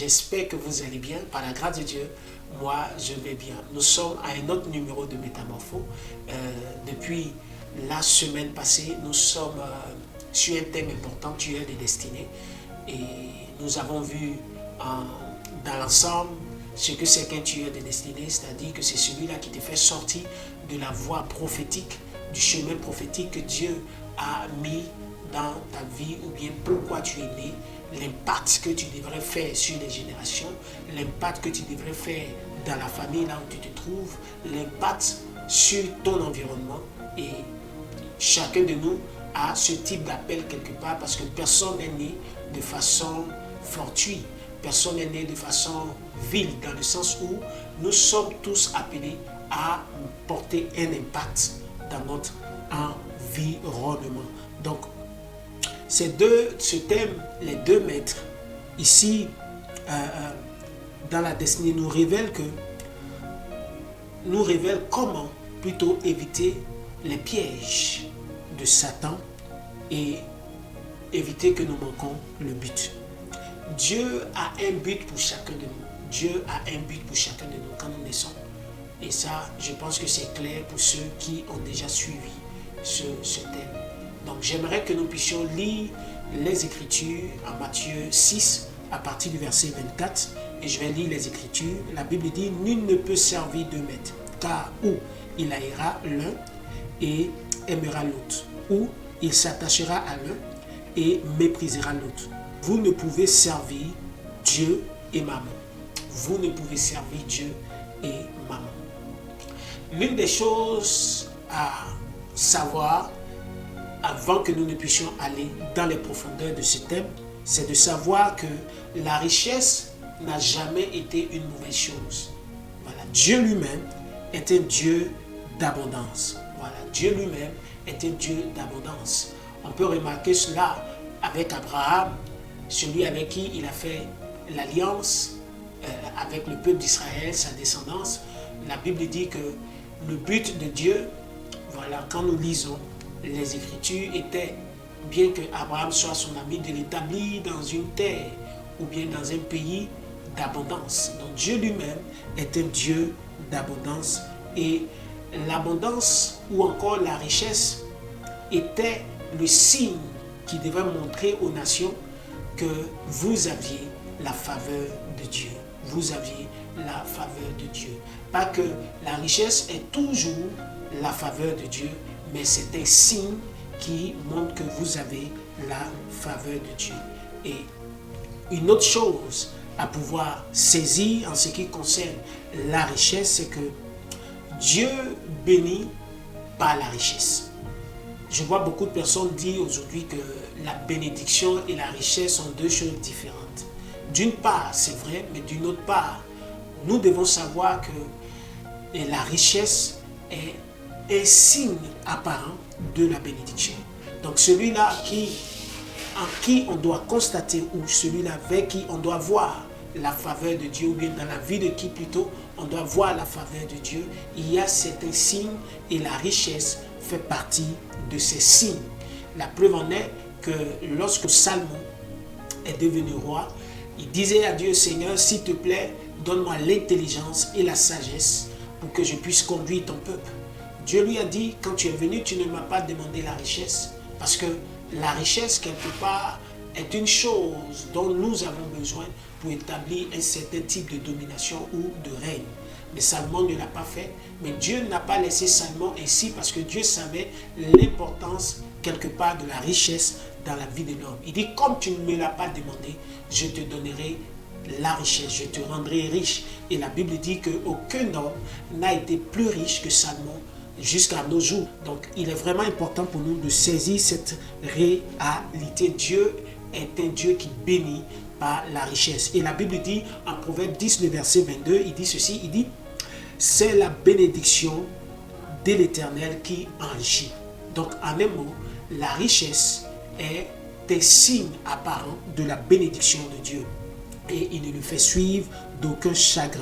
j'espère que vous allez bien. Par la grâce de Dieu, moi je vais bien. Nous sommes à un autre numéro de Métamorpho. Depuis la semaine passée, nous sommes sur un thème important, tueur des destinées. Et nous avons vu dans l'ensemble ce que c'est qu'un tueur de destinée, c'est-à-dire que c'est celui-là qui te fait sortir de la voie prophétique, du chemin prophétique que Dieu a mis dans ta vie, ou bien pourquoi tu es né, l'impact que tu devrais faire sur les générations, l'impact que tu devrais faire dans la famille là où tu te trouves, l'impact sur ton environnement. Et chacun de nous a ce type d'appel quelque part, parce que personne n'est né de façon fortuite. Personne n'est né de façon vile, dans le sens où nous sommes tous appelés à porter un impact dans notre environnement. Donc, ce thème, les deux maîtres, ici, dans la destinée, nous révèlent comment plutôt éviter les pièges de Satan et éviter que nous manquons le but. Dieu a un but pour chacun de nous. Dieu a un but pour chacun de nous quand nous naissons. Et ça, je pense que c'est clair pour ceux qui ont déjà suivi ce thème. Donc, j'aimerais que nous puissions lire les Écritures en Matthieu 6, à partir du verset 24. Et je vais lire les Écritures. La Bible dit « Nul ne peut servir deux maîtres, car ou il haïra l'un et aimera l'autre, ou il s'attachera à l'un et méprisera l'autre. Vous ne pouvez servir Dieu et maman. Vous ne pouvez servir Dieu et maman. » L'une des choses à savoir, avant que nous ne puissions aller dans les profondeurs de ce thème, c'est de savoir que la richesse n'a jamais été une mauvaise chose. Voilà. Dieu lui-même est un Dieu d'abondance. Voilà. Dieu lui-même est un Dieu d'abondance. On peut remarquer cela avec Abraham, celui avec qui il a fait l'alliance avec le peuple d'Israël, sa descendance. La Bible dit que le but de Dieu, voilà, quand nous lisons les Écritures, était, bien que Abraham soit son ami, de l'établir dans une terre ou bien dans un pays d'abondance. Donc Dieu lui-même est un Dieu d'abondance, et l'abondance ou encore la richesse était le signe qui devait montrer aux nations que vous aviez la faveur de Dieu. Vous aviez la faveur de Dieu. Pas que la richesse est toujours la faveur de Dieu, mais c'est un signe qui montre que vous avez la faveur de Dieu. Et une autre chose à pouvoir saisir en ce qui concerne la richesse, c'est que Dieu bénit par la richesse. Je vois beaucoup de personnes dire aujourd'hui que la bénédiction et la richesse sont deux choses différentes. D'une part, c'est vrai, mais d'une autre part, nous devons savoir que la richesse est un signe apparent de la bénédiction. Donc celui-là en qui on doit constater, ou celui-là avec qui on doit voir la faveur de Dieu, ou bien dans la vie de qui plutôt on doit voir la faveur de Dieu, il y a certains signes, et la richesse fait partie de ces signes. La preuve en est que lorsque Salomon est devenu roi, il disait à Dieu: Seigneur, s'il te plaît, donne-moi l'intelligence et la sagesse pour que je puisse conduire ton peuple. Dieu lui a dit: quand tu es venu, tu ne m'as pas demandé la richesse, parce que la richesse, quelque part, est une chose dont nous avons besoin pour établir un certain type de domination ou de règne. Mais Salomon ne l'a pas fait. Mais Dieu n'a pas laissé Salomon ainsi, parce que Dieu savait l'importance quelque part de la richesse dans la vie de l'homme. Il dit: comme tu ne me l'as pas demandé, je te donnerai la richesse, je te rendrai riche. Et la Bible dit qu'aucun homme n'a été plus riche que Salomon jusqu'à nos jours. Donc il est vraiment important pour nous de saisir cette réalité. Dieu est un Dieu qui bénit par la richesse. Et la Bible dit en Proverbe 10, le verset 22, il dit ceci, il dit: c'est la bénédiction de l'Éternel qui enrichit. Donc en un mot, la richesse est un signe apparent de la bénédiction de Dieu, et il ne le fait suivre d'aucun chagrin.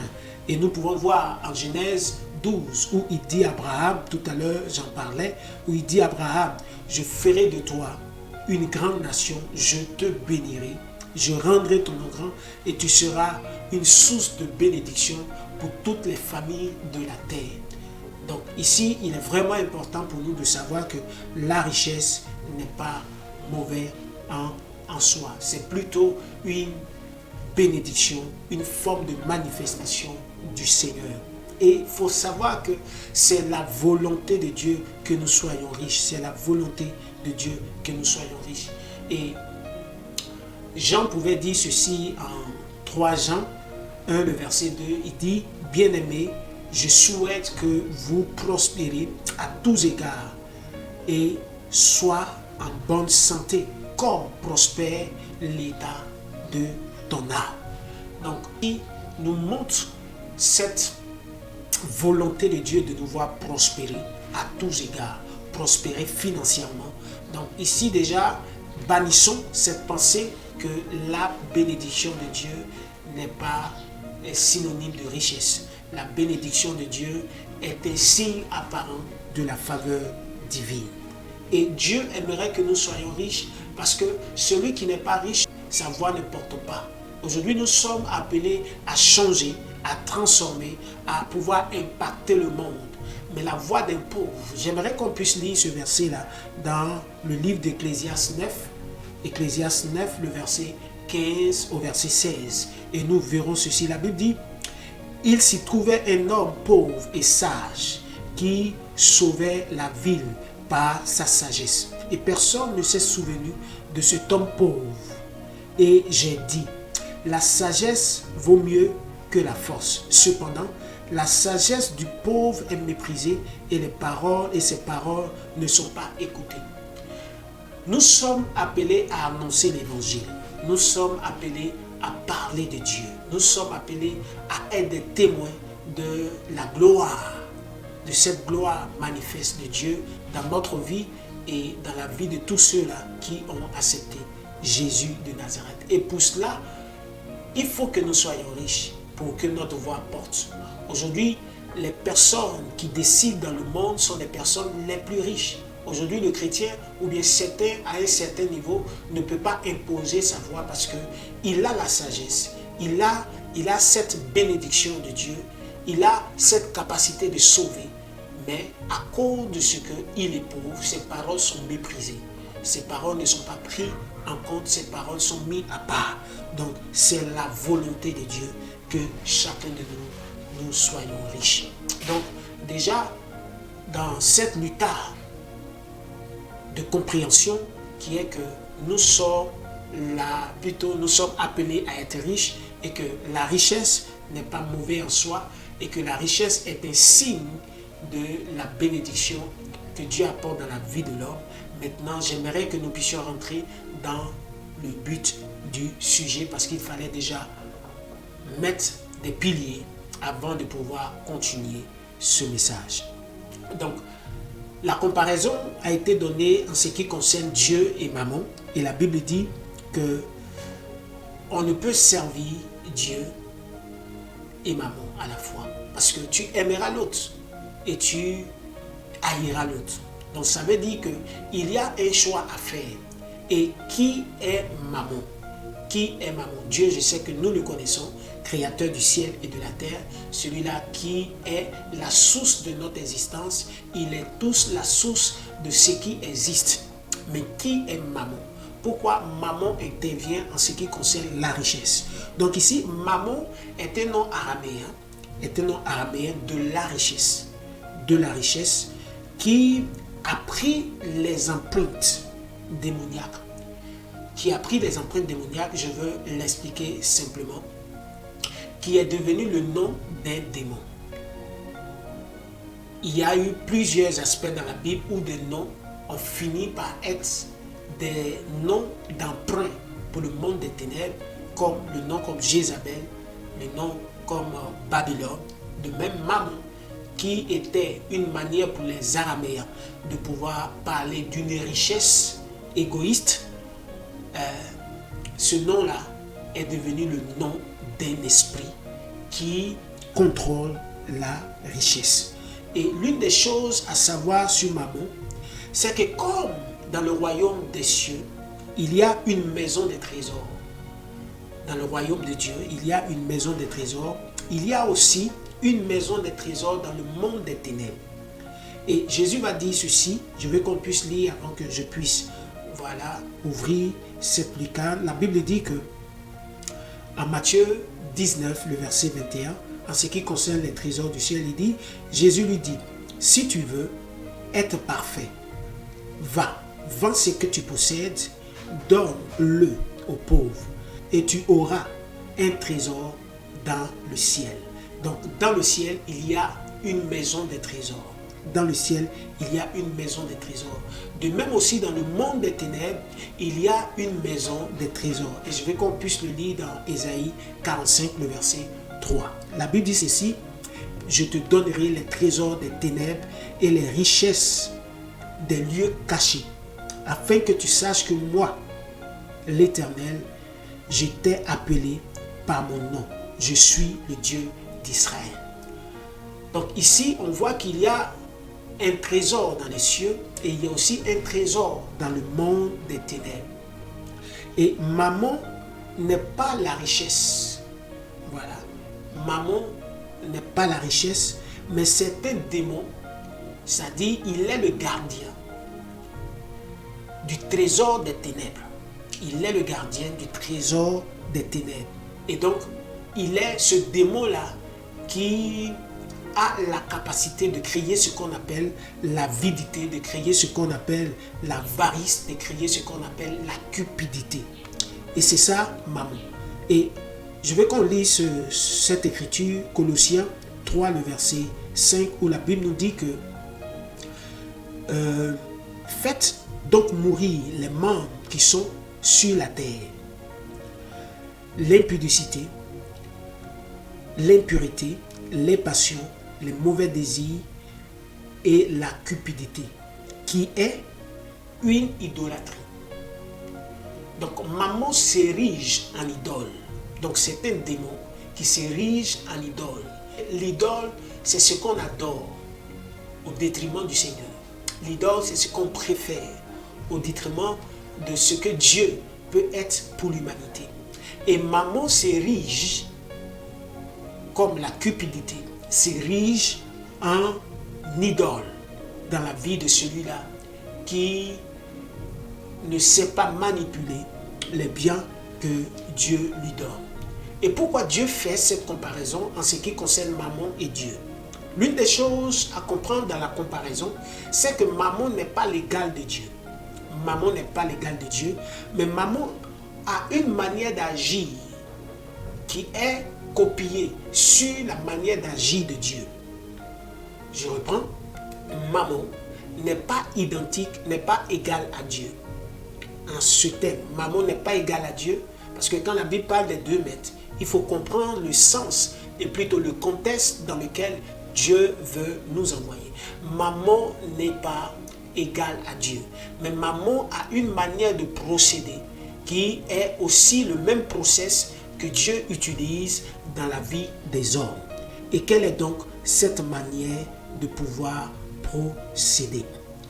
Et nous pouvons voir en Genèse 12 où il dit à Abraham, tout à l'heure j'en parlais, où il dit à Abraham: je ferai de toi une grande nation, je te bénirai je rendrai ton nom grand et tu seras une source de bénédiction pour toutes les familles de la terre. Donc ici, il est vraiment important pour nous de savoir que la richesse n'est pas mauvaise en soi. C'est plutôt une bénédiction, une forme de manifestation du Seigneur. Et il faut savoir que c'est la volonté de Dieu que nous soyons riches. C'est la volonté de Dieu que nous soyons riches. Et Jean pouvait dire ceci en 3 Jean 1, le verset 2. Il dit, bien-aimés, je souhaite que vous prospériez à tous égards et soyez en bonne santé, comme prospère l'état de ton âme. Donc, il nous montre cette volonté de Dieu de nous voir prospérer à tous égards, prospérer financièrement. Donc ici déjà, bannissons cette pensée que la bénédiction de Dieu n'est pas synonyme de richesse. La bénédiction de Dieu est un signe apparent de la faveur divine. Et Dieu aimerait que nous soyons riches parce que celui qui n'est pas riche, sa voix ne porte pas. Aujourd'hui, nous sommes appelés à changer, à transformer, à pouvoir impacter le monde. Mais la voix d'un pauvre, j'aimerais qu'on puisse lire ce verset-là dans le livre d'Ecclésiaste 9, Ecclésiaste 9, le verset 15 au verset 16. Et nous verrons ceci. La Bible dit, « Il s'y trouvait un homme pauvre et sage qui sauvait la ville par sa sagesse. Et personne ne s'est souvenu de cet homme pauvre. Et j'ai dit, la sagesse vaut mieux que la force. Cependant, la sagesse du pauvre est méprisée et ses paroles ne sont pas écoutées. » Nous sommes appelés à annoncer l'évangile. Nous sommes appelés à parler de Dieu. Nous sommes appelés à être des témoins de la gloire, de cette gloire manifeste de Dieu dans notre vie et dans la vie de tous ceux-là qui ont accepté Jésus de Nazareth. Et pour cela, il faut que nous soyons riches pour que notre voix porte. Aujourd'hui, les personnes qui décident dans le monde sont les personnes les plus riches. Aujourd'hui, le chrétien, ou bien certains à un certain niveau, ne peut pas imposer sa voix parce qu'il a la sagesse, il a cette bénédiction de Dieu, il a cette capacité de sauver. Mais à cause de ce qu'il est pauvre, ses paroles sont méprisées. Ses paroles ne sont pas prises en compte, ses paroles sont mises à part. Donc, c'est la volonté de Dieu que chacun de nous soyons riches. Donc, déjà, dans cette lutte de compréhension qui est que nous sommes appelés à être riches et que la richesse n'est pas mauvaise en soi et que la richesse est un signe de la bénédiction que Dieu apporte dans la vie de l'homme. Maintenant, j'aimerais que nous puissions rentrer dans le but du sujet parce qu'il fallait déjà mettre des piliers avant de pouvoir continuer ce message. Donc, la comparaison a été donnée en ce qui concerne Dieu et Mammon. Et la Bible dit que on ne peut servir Dieu et Mammon à la fois. Parce que tu aimeras l'autre et tu haïras l'autre. Donc ça veut dire qu'il y a un choix à faire. Et qui est Mammon? Qui est Mammon? Dieu, je sais que nous le connaissons, créateur du ciel et de la terre, celui-là qui est la source de notre existence. Il est tous la source de ce qui existe. Mais qui est Mammon? Pourquoi Mammon intervient en ce qui concerne la richesse? Donc ici, Mammon est un nom araméen de la richesse. De la richesse qui a pris les empreintes démoniaques. Je veux l'expliquer simplement, qui est devenu le nom d'un démon. Il y a eu plusieurs aspects dans la Bible où des noms ont fini par être des noms d'emprunt pour le monde des ténèbres, comme le nom comme Jézabel, le nom comme Babylone, de même Mammon, qui était une manière pour les Araméens de pouvoir parler d'une richesse égoïste. Ce nom-là est devenu le nom d'un esprit qui contrôle la richesse. Et l'une des choses à savoir sur Mammon, c'est que comme dans le royaume des cieux, il y a une maison des trésors. dans le royaume de Dieu, il y a une maison des trésors. Il y a aussi une maison des trésors dans le monde des ténèbres. Et Jésus va dire ceci, je veux qu'on puisse lire avant que je puisse, ouvrir cette lucarne. La Bible dit que, en Matthieu 19, le verset 21, en ce qui concerne les trésors du ciel, il dit, Jésus lui dit, si tu veux être parfait, va, vends ce que tu possèdes, donne-le aux pauvres, et tu auras un trésor dans le ciel. Donc, dans le ciel, il y a une maison des trésors. Dans le ciel, il y a une maison des trésors. De même aussi, dans le monde des ténèbres, il y a une maison des trésors. Et je veux qu'on puisse le lire dans Ésaïe 45, le verset 3. La Bible dit ceci, « Je te donnerai les trésors des ténèbres et les richesses des lieux cachés, afin que tu saches que moi, l'Éternel, je t'ai appelé par mon nom. Je suis le Dieu d'Israël. » Donc ici, on voit qu'il y a un trésor dans les cieux et il y a aussi un trésor dans le monde des ténèbres. Et Mammon n'est pas la richesse. Voilà. Mammon n'est pas la richesse, mais c'est un démon. C'est-à-dire, il est le gardien du trésor des ténèbres. Il est le gardien du trésor des ténèbres. Et donc, il est ce démon-là qui a la capacité de créer ce qu'on appelle l'avidité, de créer ce qu'on appelle l'avarice, de créer ce qu'on appelle la cupidité. Et c'est ça, Mammon. Et je veux qu'on lise cette écriture, Colossiens 3, le verset 5, où la Bible nous dit que faites donc mourir les membres qui sont sur la terre. L'impudicité, l'impureté, les passions, les mauvais désirs et la cupidité, qui est une idolâtrie. Donc Mammon s'érige en idole. Donc c'est un démon qui s'érige en idole. L'idole, c'est ce qu'on adore au détriment du Seigneur. L'idole, c'est ce qu'on préfère au détriment de ce que Dieu peut être pour l'humanité. Et Mammon s'érige, comme la cupidité, s'érige en idole dans la vie de celui-là qui ne sait pas manipuler les biens que Dieu lui donne. Et pourquoi Dieu fait cette comparaison en ce qui concerne Mammon et Dieu? L'une des choses à comprendre dans la comparaison, c'est que Mammon n'est pas l'égal de Dieu. Mammon n'est pas l'égal de Dieu, mais Mammon a une manière d'agir qui est copiée sur la manière d'agir de Dieu. Je reprends. Mammon n'est pas identique, n'est pas égal à Dieu. En ce thème, Mammon n'est pas égal à Dieu, parce que quand la Bible parle des 2 maîtres, il faut comprendre le sens et plutôt le contexte dans lequel Dieu veut nous envoyer. Mammon n'est pas égal à Dieu, mais Mammon a une manière de procéder qui est aussi le même process que Dieu utilise dans la vie des hommes. Et quelle est donc cette manière de pouvoir procéder?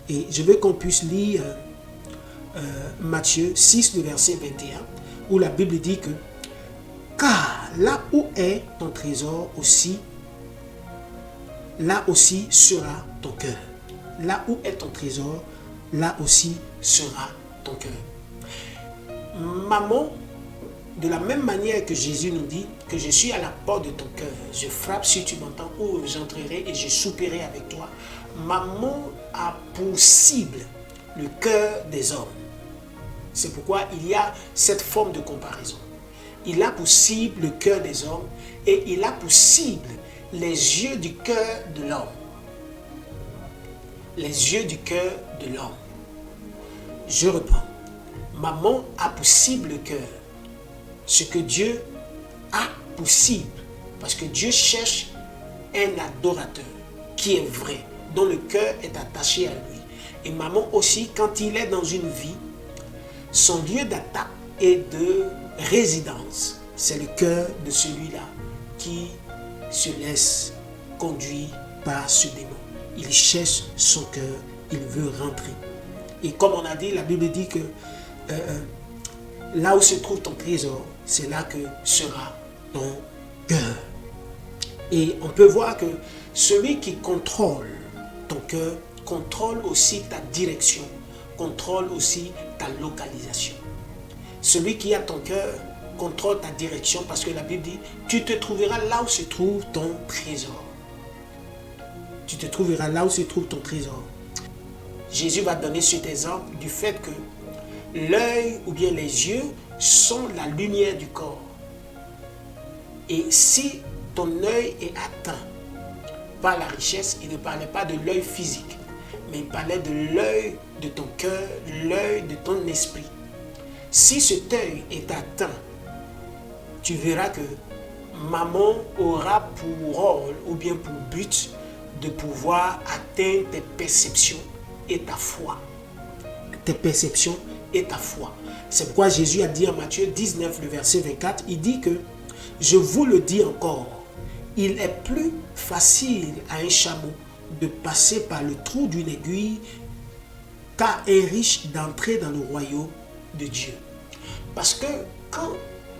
Et je veux qu'on puisse lire Matthieu 6, le verset 21, où la Bible dit que car là où est ton trésor aussi, là aussi sera ton cœur. Là où est ton trésor, là aussi sera ton cœur. Mammon, de la même manière que Jésus nous dit que je suis à la porte de ton cœur, je frappe si tu m'entends, ou j'entrerai et je souperai avec toi. Mammon a pour cible le cœur des hommes. C'est pourquoi il y a cette forme de comparaison. Il a pour cible le cœur des hommes et il a pour cible les yeux du cœur de l'homme. Les yeux du cœur de l'homme. Je reprends. Mammon a pour cible le cœur. Ce que Dieu a pour cible. Parce que Dieu cherche un adorateur qui est vrai, dont le cœur est attaché à lui. Et Mammon aussi, quand il est dans une vie, son lieu d'attaque et de résidence, c'est le cœur de celui-là qui se laisse conduire par ce démon. Il cherche son cœur, il veut rentrer. Et comme on a dit, la Bible dit que là où se trouve ton trésor, c'est là que sera ton cœur. Et on peut voir que celui qui contrôle ton cœur contrôle aussi ta direction, contrôle aussi ta localisation. Celui qui a ton cœur contrôle ta direction parce que la Bible dit, tu te trouveras là où se trouve ton trésor. Tu te trouveras là où se trouve ton trésor. Jésus va donner cet exemple du fait que l'œil ou bien les yeux sont la lumière du corps. Et si ton œil est atteint par la richesse, il ne parlait pas de l'œil physique, mais il parlait de l'œil de ton cœur, l'œil de ton esprit. Si cet œil est atteint, tu verras que maman aura pour rôle ou bien pour but de pouvoir atteindre tes perceptions et ta foi. Tes perceptions et ta foi. C'est pourquoi Jésus a dit en Matthieu 19, le verset 24, il dit que, je vous le dis encore, il est plus facile à un chameau de passer par le trou d'une aiguille qu'à un riche d'entrer dans le royaume de Dieu. Parce que quand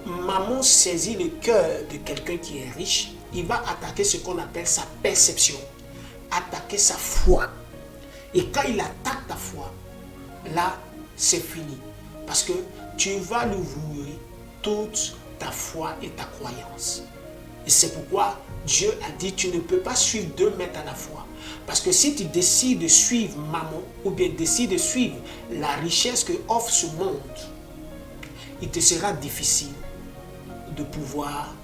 maman saisit le cœur de quelqu'un qui est riche, il va attaquer ce qu'on appelle sa perception, attaquer sa foi. Et quand il attaque ta foi, là, c'est fini. Parce que tu vas lui vouer toute ta foi et ta croyance. Et c'est pourquoi Dieu a dit, tu ne peux pas suivre 2 maîtres à la fois. Parce que si tu décides de suivre maman, ou bien décides de suivre la richesse que offre ce monde, il te sera difficile de pouvoir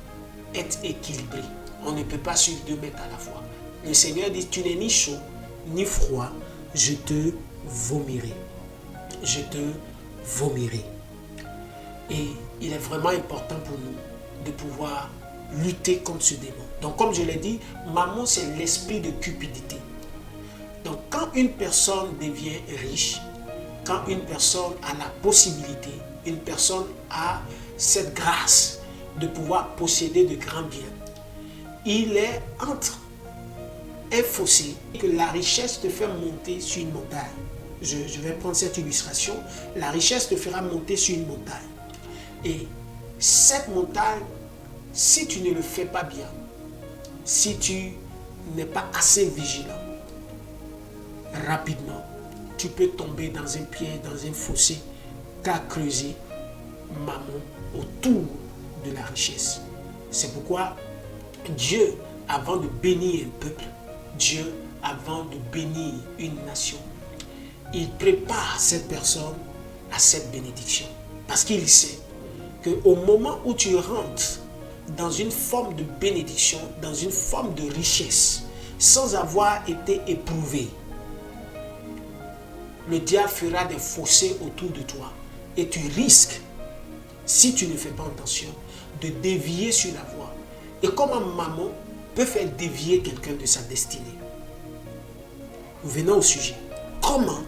être équilibré. On ne peut pas suivre 2 maîtres à la fois. Le Seigneur dit, tu n'es ni chaud, ni froid, je te vomirai. Je te vomirai. Et il est vraiment important pour nous de pouvoir lutter contre ce démon. Donc comme je l'ai dit, maman c'est l'esprit de cupidité. Donc quand une personne devient riche, quand une personne a la possibilité, une personne a cette grâce de pouvoir posséder de grands biens, il est entre un fossé que la richesse te fait monter sur une montagne. Je vais prendre cette illustration. La richesse te fera monter sur une montagne. Et cette montagne, si tu ne le fais pas bien, si tu n'es pas assez vigilant, rapidement, tu peux tomber dans un piège, dans un fossé qu'a creusé maman autour de la richesse. C'est pourquoi Dieu, avant de bénir un peuple, Dieu, avant de bénir une nation, il prépare cette personne à cette bénédiction. Parce qu'il sait qu'au moment où tu rentres dans une forme de bénédiction, dans une forme de richesse, sans avoir été éprouvé, le diable fera des fossés autour de toi. Et tu risques, si tu ne fais pas attention, de dévier sur la voie. Et comment maman peut faire dévier quelqu'un de sa destinée? Venons au sujet. Comment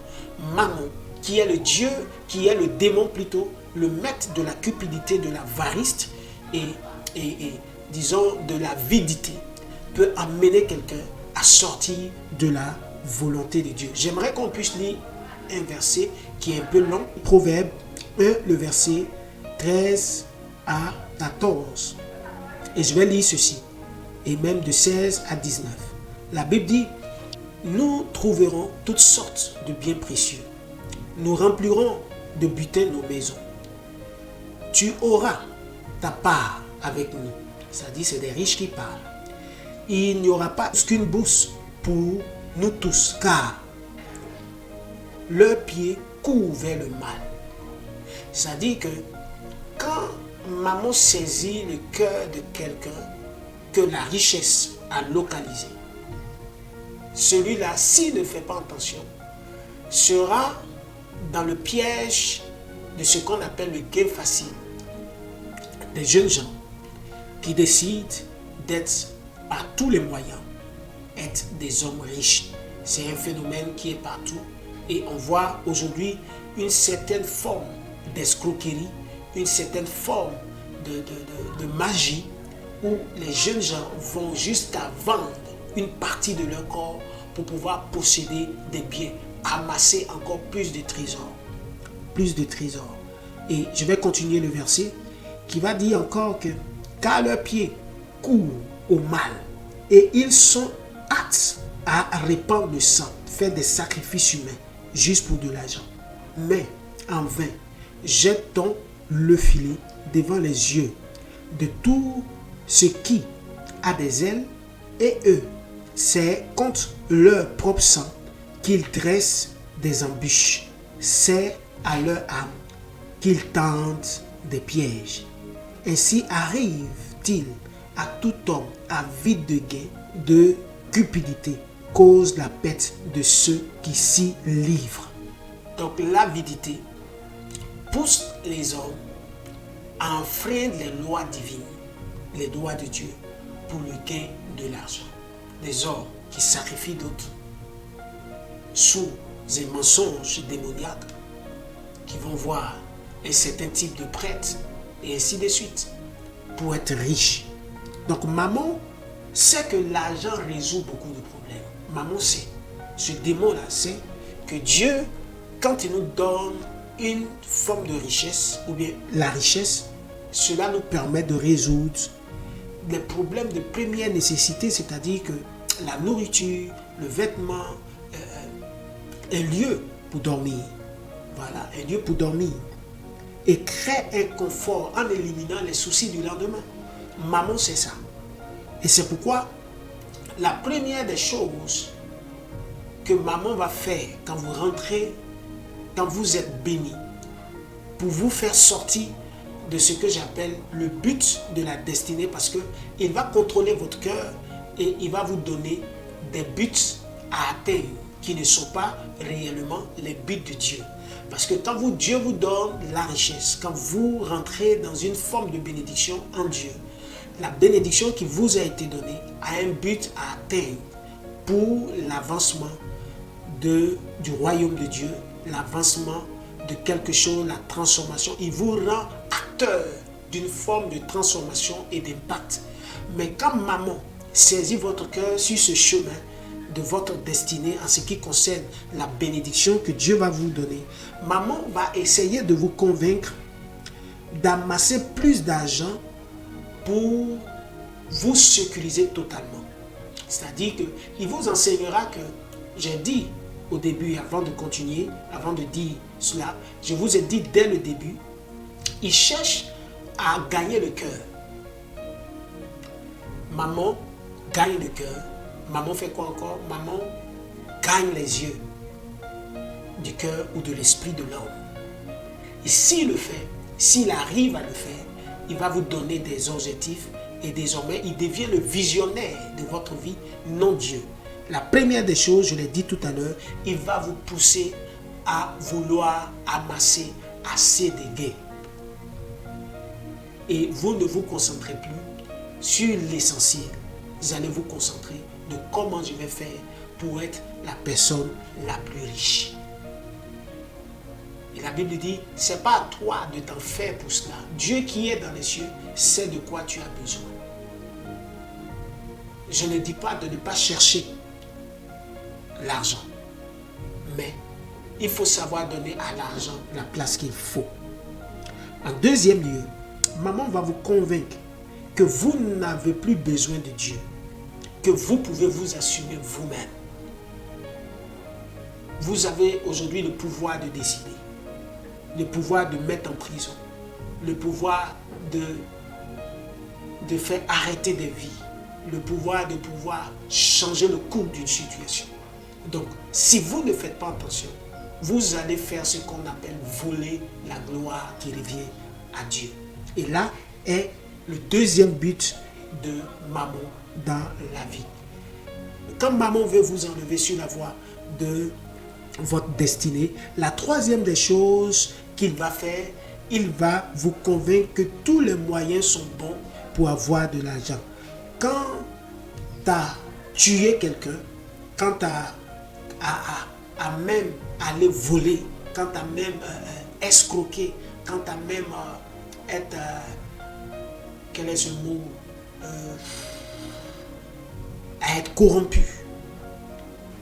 maman, qui est le Dieu, qui est le démon plutôt, le maître de la cupidité, de l'avarice et disons de la vidité, peut amener quelqu'un à sortir de la volonté de Dieu? J'aimerais qu'on puisse lire un verset qui est un peu long. Proverbe 1, le verset 13 à 14. Et je vais lire ceci. Et même de 16 à 19. La Bible dit, nous trouverons toutes sortes de biens précieux. Nous remplirons de butin nos maisons. Tu auras ta part avec nous. Ça dit, c'est des riches qui parlent. Il n'y aura pas qu'une bourse pour nous tous, car leurs pieds courent vers le mal. Ça dit que quand maman saisit le cœur de quelqu'un que la richesse a localisé, celui-là, s'il ne fait pas attention, sera dans le piège de ce qu'on appelle le gain facile. Des jeunes gens qui décident d'être par tous les moyens, être des hommes riches. C'est un phénomène qui est partout. Et on voit aujourd'hui une certaine forme d'escroquerie, une certaine forme de magie où les jeunes gens vont jusqu'à vendre une partie de leur corps pour pouvoir posséder des biens, amasser encore plus de trésors. Plus de trésors. Et je vais continuer le verset qui va dire encore que car leurs pieds courent au mal et ils sont aptes à répandre le sang, faire des sacrifices humains juste pour de l'argent. Mais en vain, jette-t-on le filet devant les yeux de tout ce qui a des ailes, et eux, c'est contre leur propre sang qu'ils dressent des embûches. C'est à leur âme qu'ils tentent des pièges. Ainsi arrive-t-il à tout homme avide de gain, de cupidité, cause la perte de ceux qui s'y livrent. Donc l'avidité pousse les hommes à enfreindre les lois divines, les lois de Dieu, pour le gain de l'argent. Des hommes qui sacrifient d'autres sous des mensonges démoniaques, qui vont voir un certain type de prêtre et ainsi de suite pour être riches. Donc maman sait que l'argent résout beaucoup de problèmes. Maman sait, ce démon-là sait que Dieu, quand il nous donne une forme de richesse, ou bien la richesse, cela nous permet de résoudre les problèmes de première nécessité, c'est-à-dire que la nourriture, le vêtement, un lieu pour dormir. Voilà, un lieu pour dormir. Et crée un confort en éliminant les soucis du lendemain. Maman, c'est ça. Et c'est pourquoi la première des choses que maman va faire quand vous rentrez, quand vous êtes béni, pour vous faire sortir de ce que j'appelle le but de la destinée, parce qu'il va contrôler votre cœur et il va vous donner des buts à atteindre qui ne sont pas réellement les buts de Dieu. Parce que quand Dieu vous donne la richesse, quand vous rentrez dans une forme de bénédiction en Dieu, la bénédiction qui vous a été donnée a un but à atteindre pour l'avancement du royaume de Dieu, l'avancement de quelque chose, la transformation. Il vous rend acteur d'une forme de transformation et d'impact. Mais quand maman saisit votre cœur sur ce chemin de votre destinée en ce qui concerne la bénédiction que Dieu va vous donner, maman va essayer de vous convaincre d'amasser plus d'argent pour vous sécuriser totalement. C'est-à-dire qu'il vous enseignera que, j'ai dit au début, avant de continuer, avant de dire cela, je vous ai dit dès le début, il cherche à gagner le cœur. Maman gagne le cœur. Maman fait quoi encore? Maman gagne les yeux du cœur ou de l'esprit de l'homme. Et s'il le fait, s'il arrive à le faire, il va vous donner des objectifs et désormais, il devient le visionnaire de votre vie, non Dieu. La première des choses, je l'ai dit tout à l'heure, il va vous pousser à vouloir amasser assez de gains. Et vous ne vous concentrez plus sur l'essentiel. Vous allez vous concentrer de comment je vais faire pour être la personne la plus riche. Et la Bible dit, ce n'est pas à toi de t'en faire pour cela. Dieu qui est dans les cieux sait de quoi tu as besoin. Je ne dis pas de ne pas chercher l'argent, mais il faut savoir donner à l'argent la place qu'il faut. En deuxième lieu, maman va vous convaincre que vous n'avez plus besoin de Dieu, que vous pouvez vous assumer vous-même. Vous avez aujourd'hui le pouvoir de décider, le pouvoir de mettre en prison, le pouvoir de faire arrêter des vies, le pouvoir de pouvoir changer le cours d'une situation. Donc, si vous ne faites pas attention, vous allez faire ce qu'on appelle voler la gloire qui revient à Dieu. Et là est le deuxième but de maman dans la vie. Quand maman veut vous enlever sur la voie de votre destinée, la troisième des choses qu'il va faire, il va vous convaincre que tous les moyens sont bons pour avoir de l'argent. Quand tu as tué quelqu'un, quand tu as même allé voler, quand tu as même escroqué, quand tu as même quel est ce mot, à être corrompu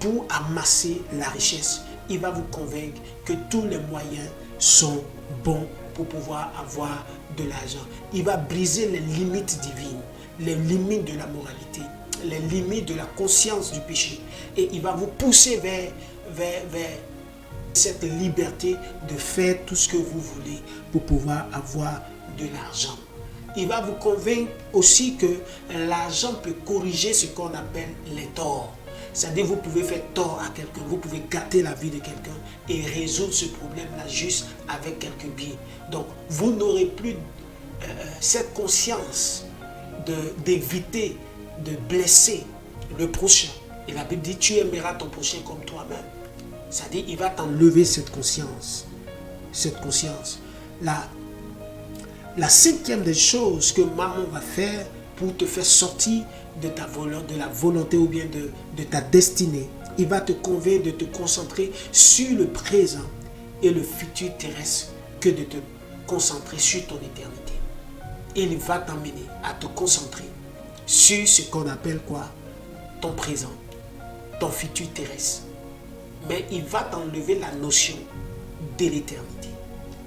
pour amasser la richesse, il va vous convaincre que tous les moyens sont bons pour pouvoir avoir de l'argent. Il va briser les limites divines, les limites de la moralité, les limites de la conscience du péché. Et il va vous pousser vers cette liberté de faire tout ce que vous voulez pour pouvoir avoir de l'argent. Il va vous convaincre aussi que l'argent peut corriger ce qu'on appelle les torts. C'est-à-dire vous pouvez faire tort à quelqu'un, vous pouvez gâter la vie de quelqu'un et résoudre ce problème-là juste avec quelques billets. Donc vous n'aurez plus cette conscience d'éviter de blesser le prochain. Et la Bible dit, tu aimeras ton prochain comme toi-même. C'est-à-dire, il va t'enlever cette conscience. Cette conscience. La cinquième des choses que maman va faire pour te faire sortir de la volonté ou bien de ta destinée, il va te convaincre de te concentrer sur le présent et le futur terrestre que de te concentrer sur ton éternité. Il va t'emmener à te concentrer sur ce qu'on appelle quoi? Ton présent, ton futur terrestre. Mais il va t'enlever la notion de l'éternité.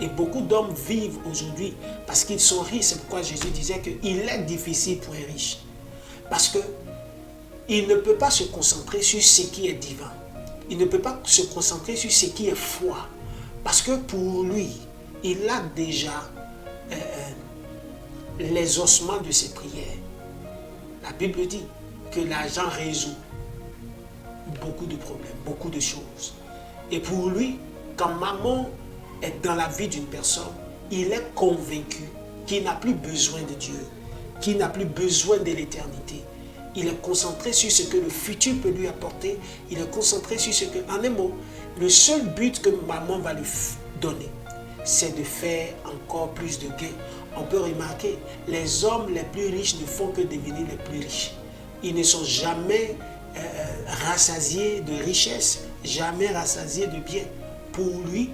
Et beaucoup d'hommes vivent aujourd'hui parce qu'ils sont riches. C'est pourquoi Jésus disait qu'il est difficile pour un riche. Parce qu'il ne peut pas se concentrer sur ce qui est divin. Il ne peut pas se concentrer sur ce qui est foi. Parce que pour lui, il a déjà les ossements de ses prières. La Bible dit que l'argent résout beaucoup de problèmes, beaucoup de choses. Et pour lui, quand maman est dans la vie d'une personne, il est convaincu qu'il n'a plus besoin de Dieu, qu'il n'a plus besoin de l'éternité. Il est concentré sur ce que le futur peut lui apporter. Il est concentré sur ce que, en un mot, le seul but que maman va lui donner, c'est de faire encore plus de gains. On peut remarquer, les hommes les plus riches ne font que devenir les plus riches. Ils ne sont jamais rassasiés de richesse, jamais rassasiés de biens. Pour lui,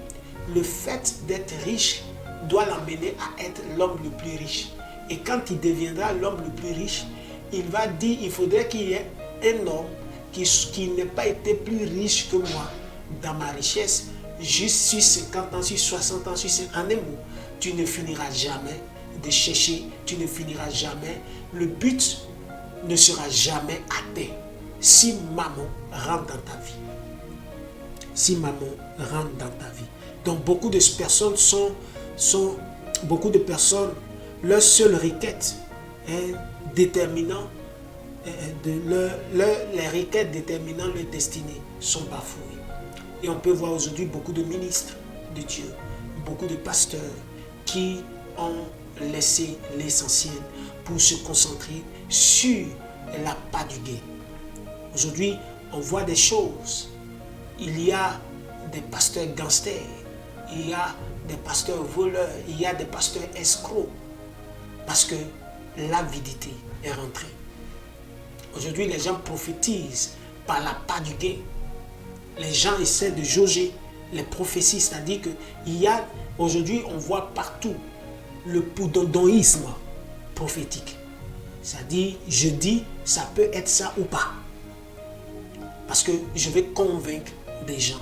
le fait d'être riche doit l'amener à être l'homme le plus riche. Et quand il deviendra l'homme le plus riche, il va dire, il faudrait qu'il y ait un homme qui n'ait pas été plus riche que moi dans ma richesse, juste sur 50 ans, sur 60 ans, sur 50 ans. En un mot, tu ne finiras jamais de chercher, tu ne finiras jamais. Le but ne sera jamais atteint si maman rentre dans ta vie. Si maman rentre dans ta vie. Donc beaucoup de personnes leur seule requête déterminant les requêtes déterminant leur destinée sont bafouées. Et on peut voir aujourd'hui beaucoup de ministres de Dieu, beaucoup de pasteurs qui ont laissé l'essentiel pour se concentrer sur la part du gain. Aujourd'hui, on voit des choses. Il y a des pasteurs gangsters, il y a des pasteurs voleurs, il y a des pasteurs escrocs. Parce que l'avidité est rentrée. Aujourd'hui, les gens prophétisent par la part du gain. Les gens essaient de jauger les prophéties, c'est-à-dire qu'il y a, aujourd'hui, on voit partout le poudondoïsme prophétique. C'est-à-dire, je dis, ça peut être ça ou pas. Parce que je vais convaincre des gens.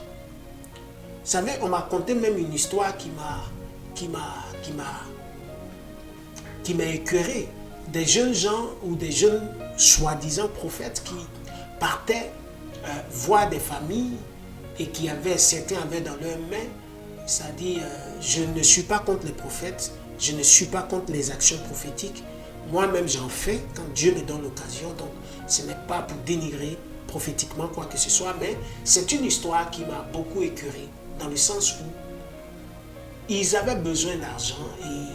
Vous savez, on m'a conté même une histoire qui m'a écœuré. Des jeunes gens ou des jeunes soi-disant prophètes qui partaient voir des familles et qui certains avaient dans leurs mains, c'est-à-dire je ne suis pas contre les prophètes, je ne suis pas contre les actions prophétiques. Moi-même j'en fais quand Dieu me donne l'occasion, donc ce n'est pas pour dénigrer prophétiquement quoi que ce soit, mais c'est une histoire qui m'a beaucoup écœuré, dans le sens où ils avaient besoin d'argent et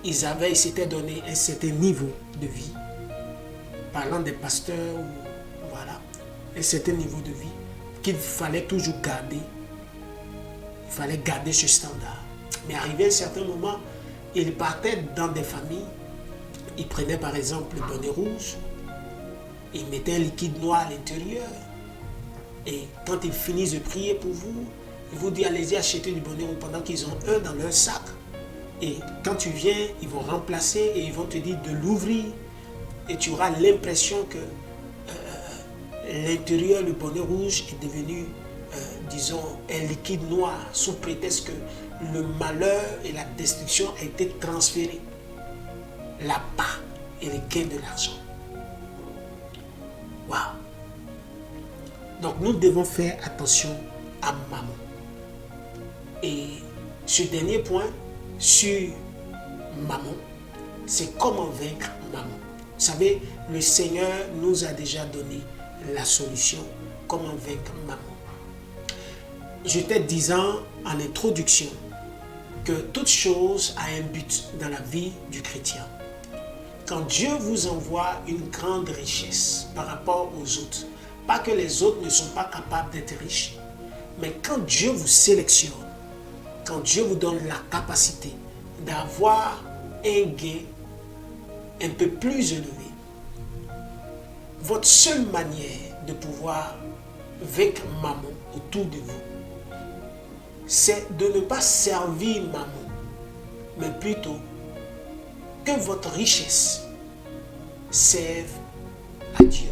ils s'étaient donné un certain niveau de vie. Parlant des pasteurs, voilà, un certain niveau de vie qu'il fallait toujours garder. Il fallait garder ce standard. Mais arrivé à un certain moment, ils partaient dans des familles. Ils prenaient par exemple le bonnet rouge. Ils mettaient un liquide noir à l'intérieur. Et quand ils finissent de prier pour vous, ils vous disent allez-y acheter du bonnet rouge pendant qu'ils ont un dans leur sac. Et quand tu viens, ils vont remplacer et ils vont te dire de l'ouvrir. Et tu auras l'impression que l'intérieur, le bonnet rouge est devenu, disons, un liquide noir, sous prétexte que le malheur et la destruction a été transféré. La part et les gains de l'argent. Waouh! Donc nous devons faire attention à maman. Et ce dernier point sur maman, c'est comment vaincre maman. Vous savez, le Seigneur nous a déjà donné la solution, comment vaincre maman. J'étais disant en introduction que toute chose a un but dans la vie du chrétien. Quand Dieu vous envoie une grande richesse par rapport aux autres, pas que les autres ne sont pas capables d'être riches, mais quand Dieu vous sélectionne, quand Dieu vous donne la capacité d'avoir un gain un peu plus élevé, votre seule manière de pouvoir vaincre maman autour de vous, c'est de ne pas servir maman, mais plutôt que votre richesse serve à Dieu.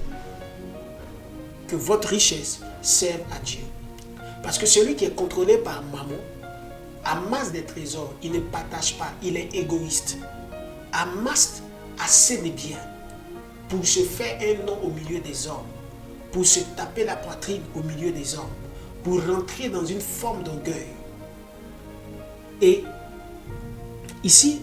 Que votre richesse serve à Dieu. Parce que celui qui est contrôlé par maman amasse des trésors, il ne partage pas, il est égoïste. Amasse assez de biens pour se faire un nom au milieu des hommes, pour se taper la poitrine au milieu des hommes, pour rentrer dans une forme d'orgueil. Et ici,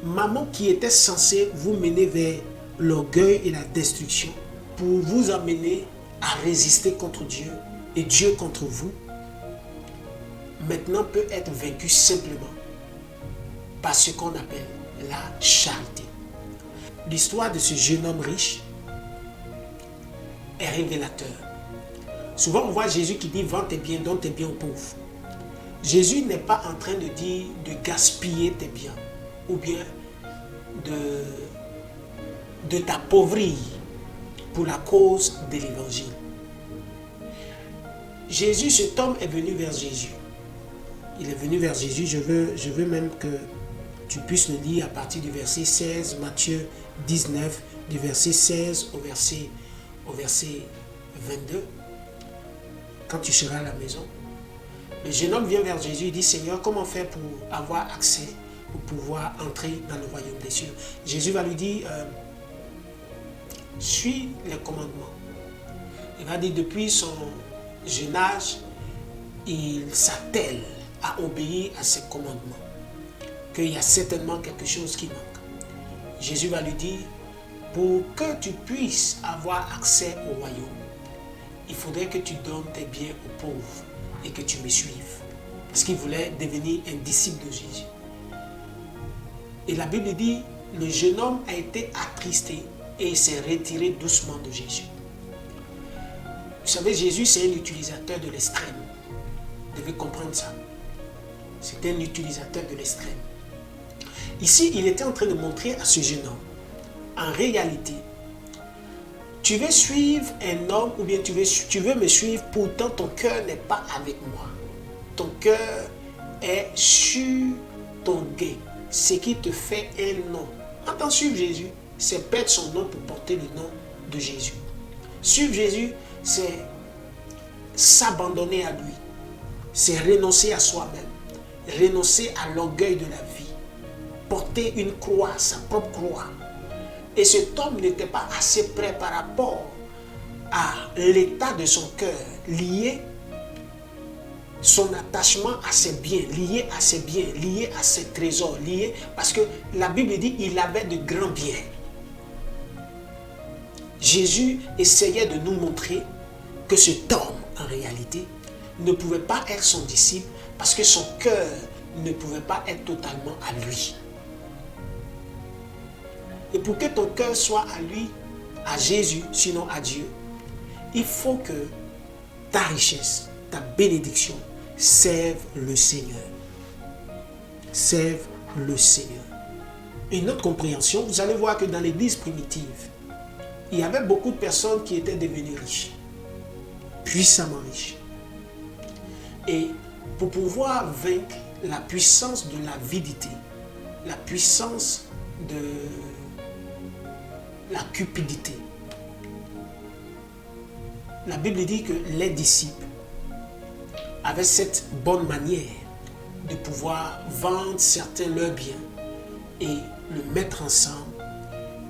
maman qui était censée vous mener vers l'orgueil et la destruction, pour vous amener à résister contre Dieu et Dieu contre vous, maintenant peut être vaincue simplement par ce qu'on appelle la charité. L'histoire de ce jeune homme riche est révélateur. Souvent on voit Jésus qui dit « Vends tes biens, donne tes biens aux pauvres ». Jésus n'est pas en train de dire de gaspiller tes biens ou bien de t'appauvrir pour la cause de l'évangile. Jésus, cet homme est venu vers Jésus. Il est venu vers Jésus. Je veux même que tu puisses le lire à partir du verset 16, Matthieu 19, du verset 16 au verset 22, quand tu seras à la maison. Le jeune homme vient vers Jésus et dit « Seigneur, comment faire pour avoir accès, pour pouvoir entrer dans le royaume des cieux ?» Jésus va lui dire « Suis les commandements. » Il va dire depuis son jeune âge, il s'attelle à obéir à ces commandements, qu'il y a certainement quelque chose qui manque. Jésus va lui dire, pour que tu puisses avoir accès au royaume, il faudrait que tu donnes tes biens aux pauvres et que tu me suives. Parce qu'il voulait devenir un disciple de Jésus. Et la Bible dit, le jeune homme a été attristé et il s'est retiré doucement de Jésus. Vous savez, Jésus, c'est un utilisateur de l'extrême. Vous devez comprendre ça. C'est un utilisateur de l'extrême. Ici, il était en train de montrer à ce jeune homme, en réalité, tu veux suivre un homme ou bien tu veux me suivre, pourtant ton cœur n'est pas avec moi. Ton cœur est sur ton gain, ce qui te fait un nom. Entends, suivre Jésus, c'est perdre son nom pour porter le nom de Jésus. Suivre Jésus, c'est s'abandonner à lui. C'est renoncer à soi-même, renoncer à l'orgueil de la vie, porter une croix, sa propre croix. Et cet homme n'était pas assez prêt par rapport à l'état de son cœur, lié son attachement à ses biens, lié à ses biens, lié à ses trésors, lié parce que la Bible dit qu'il avait de grands biens. Jésus essayait de nous montrer que cet homme, en réalité, ne pouvait pas être son disciple parce que son cœur ne pouvait pas être totalement à lui. Et pour que ton cœur soit à lui, à Jésus, sinon à Dieu, il faut que ta richesse, ta bénédiction serve le Seigneur. Serve le Seigneur. Une autre compréhension, vous allez voir que dans l'église primitive, il y avait beaucoup de personnes qui étaient devenues riches, puissamment riches. Et pour pouvoir vaincre la puissance de l'avidité, la puissance de la cupidité, la Bible dit que les disciples avaient cette bonne manière de pouvoir vendre certains leurs biens et le mettre ensemble.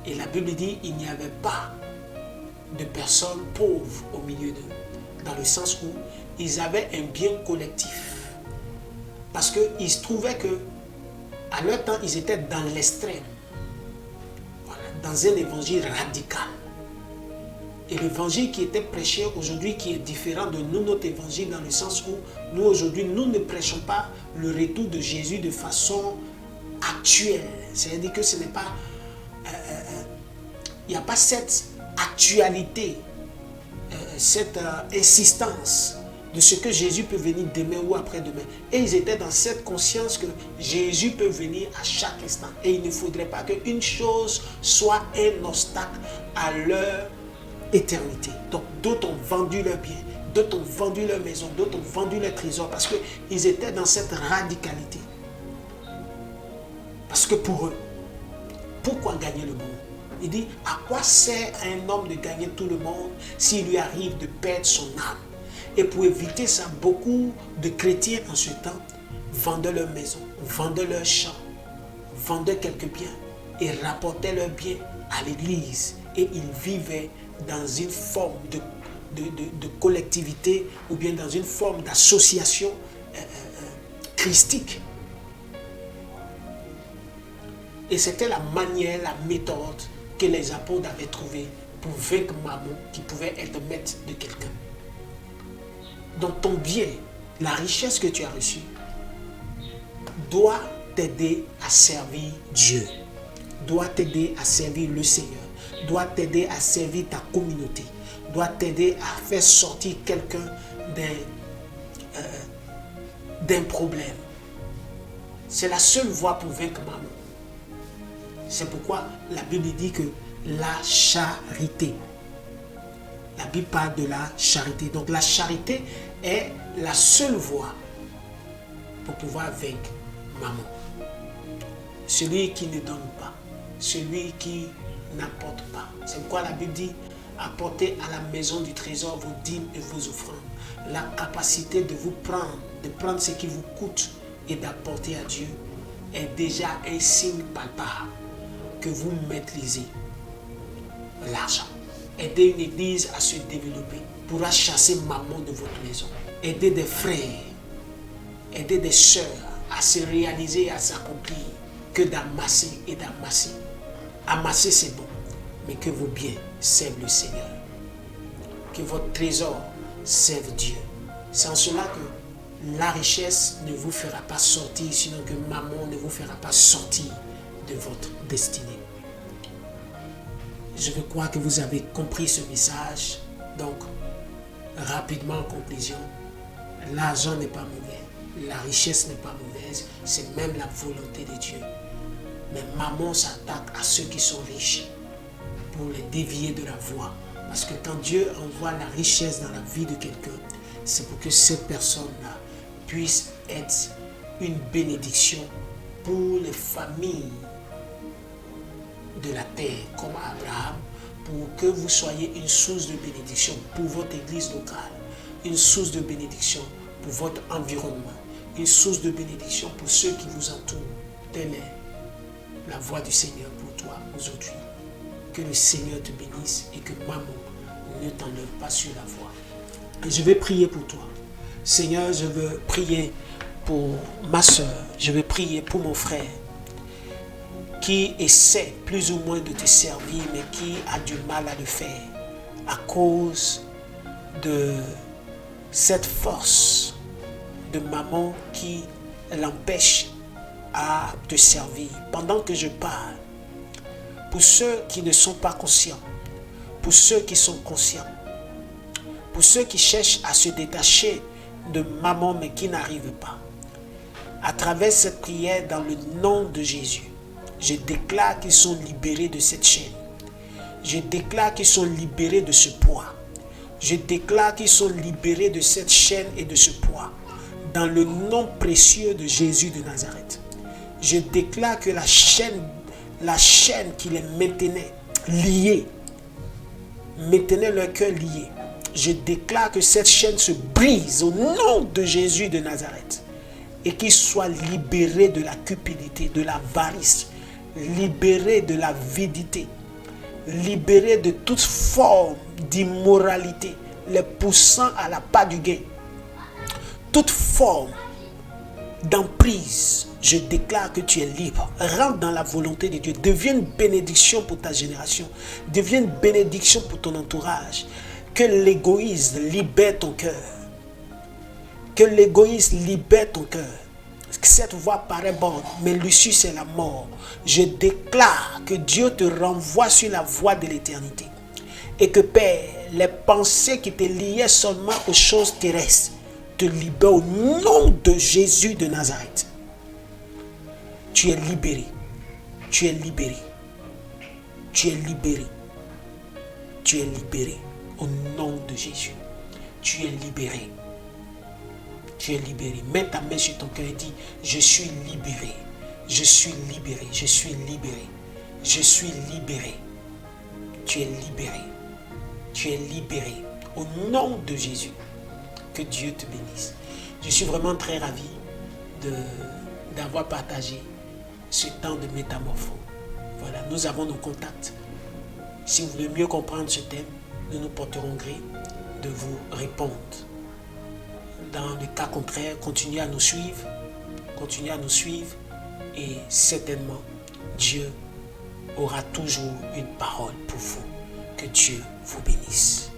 Et la Bible dit il n'y avait pas de personnes pauvres au milieu d'eux, dans le sens où ils avaient un bien collectif. Parce qu'il se trouvait que à leur temps, ils étaient dans l'extrême, voilà, dans un évangile radical. Et l'évangile qui était prêché aujourd'hui, qui est différent de nous, notre évangile, dans le sens où nous aujourd'hui, nous ne prêchons pas le retour de Jésus de façon actuelle. C'est-à-dire que ce n'est pas, il n'y a pas cette actualité, cette insistance de ce que Jésus peut venir demain ou après-demain. Et ils étaient dans cette conscience que Jésus peut venir à chaque instant. Et il ne faudrait pas qu'une chose soit un obstacle à leur éternité. Donc d'autres ont vendu leurs biens, d'autres ont vendu leur maison, d'autres ont vendu leurs trésors parce qu'ils étaient dans cette radicalité. Parce que pour eux, pourquoi gagner le monde? Il dit, à quoi sert un homme de gagner tout le monde s'il lui arrive de perdre son âme? Et pour éviter ça, beaucoup de chrétiens en ce temps vendaient leur maison, vendaient leurs champs, vendaient quelques biens et rapportaient leurs biens à l'église. Et ils vivaient dans une forme de collectivité ou bien dans une forme d'association christique. Et c'était la manière, la méthode que les apôtres avaient trouvée pour vaincre Mammon qui pouvait être maître de quelqu'un. Donc ton bien, la richesse que tu as reçue, doit t'aider à servir Dieu, doit t'aider à servir le Seigneur, doit t'aider à servir ta communauté, doit t'aider à faire sortir quelqu'un d'un problème. C'est la seule voie pour vaincre Mammon. C'est pourquoi la Bible dit que la charité. La Bible parle de la charité. Donc la charité est la seule voie pour pouvoir vaincre Mammon. Celui qui ne donne pas, celui qui n'apporte pas. C'est pourquoi la Bible dit apportez à la maison du trésor vos dîmes et vos offrandes. La capacité de vous prendre, de prendre ce qui vous coûte et d'apporter à Dieu est déjà un signe palpable que vous maîtrisez l'argent. Aider une église à se développer pourra chasser Mammon de votre maison. Aider des frères, aider des sœurs à se réaliser et à s'accomplir que d'amasser et d'amasser. Amasser c'est bon, mais que vos biens servent le Seigneur. Que votre trésor serve Dieu. C'est en cela que la richesse ne vous fera pas sortir, sinon que Mammon ne vous fera pas sortir de votre destinée. Je veux croire que vous avez compris ce message. Donc, rapidement en conclusion, l'argent n'est pas mauvais, la richesse n'est pas mauvaise, c'est même la volonté de Dieu. Mais Mammon s'attaque à ceux qui sont riches pour les dévier de la voie. Parce que quand Dieu envoie la richesse dans la vie de quelqu'un, c'est pour que cette personne-là puisse être une bénédiction pour les familles de la terre, comme Abraham, pour que vous soyez une source de bénédiction pour votre église locale, une source de bénédiction pour votre environnement, une source de bénédiction pour ceux qui vous entourent. Telle est la voix du Seigneur pour toi aujourd'hui. Que le Seigneur te bénisse et que Mammon ne t'enlève pas sur la voie. Et je vais prier pour toi. Seigneur, je veux prier pour ma soeur, je veux prier pour mon frère qui essaie plus ou moins de te servir, mais qui a du mal à le faire à cause de cette force de Mammon qui l'empêche à te servir. Pendant que je parle, pour ceux qui ne sont pas conscients, pour ceux qui sont conscients, pour ceux qui cherchent à se détacher de Mammon mais qui n'arrivent pas, à travers cette prière dans le nom de Jésus, je déclare qu'ils sont libérés de cette chaîne. Je déclare qu'ils sont libérés de ce poids. Je déclare qu'ils sont libérés de cette chaîne et de ce poids. Dans le nom précieux de Jésus de Nazareth. Je déclare que la chaîne qui les maintenait liés, maintenait leur cœur lié. Je déclare que cette chaîne se brise au nom de Jésus de Nazareth. et qu'ils soient libérés de la cupidité, de l'avarice, libérés de l'avidité, libérés de toute forme d'immoralité, les poussant à la part du gain. Toute forme d'emprise, je déclare que tu es libre. Rentre dans la volonté de Dieu. Deviens une bénédiction pour ta génération. Deviens une bénédiction pour ton entourage. Que l'égoïsme libère ton cœur. Que l'égoïsme libère ton cœur. Cette voie paraît bonne, mais l'issue c'est la mort. Je déclare que Dieu te renvoie sur la voie de l'éternité. Et que Père, les pensées qui te liaient seulement aux choses terrestres te libèrent au nom de Jésus de Nazareth. Tu es libéré. Tu es libéré. Tu es libéré. Tu es libéré. Au nom de Jésus. Tu es libéré. Tu es libéré. Mets ta main sur ton cœur et dis, je suis libéré. Je suis libéré. Je suis libéré. Je suis libéré. Tu es libéré. Tu es libéré. Au nom de Jésus. Que Dieu te bénisse. Je suis vraiment très ravi d'avoir partagé ce temps de métamorphose. Voilà, nous avons nos contacts. Si vous voulez mieux comprendre ce thème, nous nous porterons gré de vous répondre. Dans le cas contraire, continuez à nous suivre. Continuez à nous suivre. Et certainement, Dieu aura toujours une parole pour vous. Que Dieu vous bénisse.